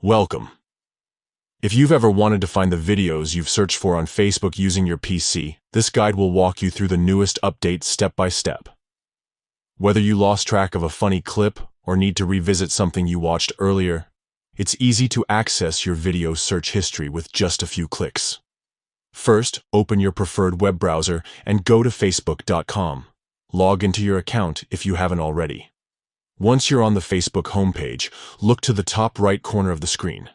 Welcome. If you've ever wanted to find the videos you've searched for on Facebook using your PC, this guide will walk you through the newest updates step by step. Whether you lost track of a funny clip or need to revisit something you watched earlier, it's easy to access your video search history with just a few clicks. First, open your preferred web browser and go to facebook.com. Log into your account if you haven't already. Once you're on the Facebook homepage, look to the top right corner of the screen.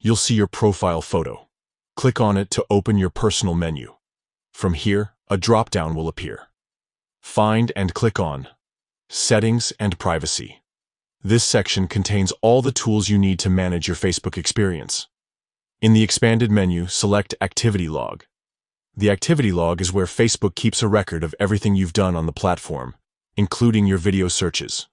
You'll see your profile photo. Click on it to open your personal menu. From here, a drop-down will appear. Find and click on Settings and Privacy. This section contains all the tools you need to manage your Facebook experience. In the expanded menu, select Activity Log. The Activity Log is where Facebook keeps a record of everything you've done on the platform, including your video searches.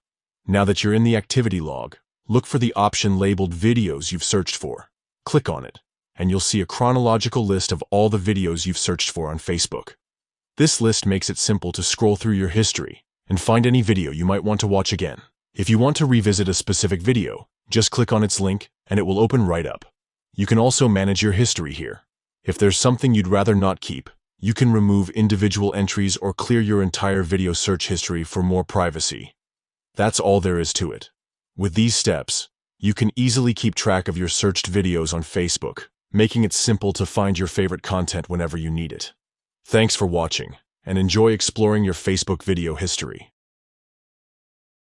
Now that you're in the Activity Log, look for the option labeled Videos you've searched for. Click on it, and you'll see a chronological list of all the videos you've searched for on Facebook. This list makes it simple to scroll through your history and find any video you might want to watch again. If you want to revisit a specific video, just click on its link and it will open right up. You can also manage your history here. If there's something you'd rather not keep, you can remove individual entries or clear your entire video search history for more privacy. That's all there is to it. With these steps, you can easily keep track of your searched videos on Facebook, making it simple to find your favorite content whenever you need it. Thanks for watching, and enjoy exploring your Facebook video history.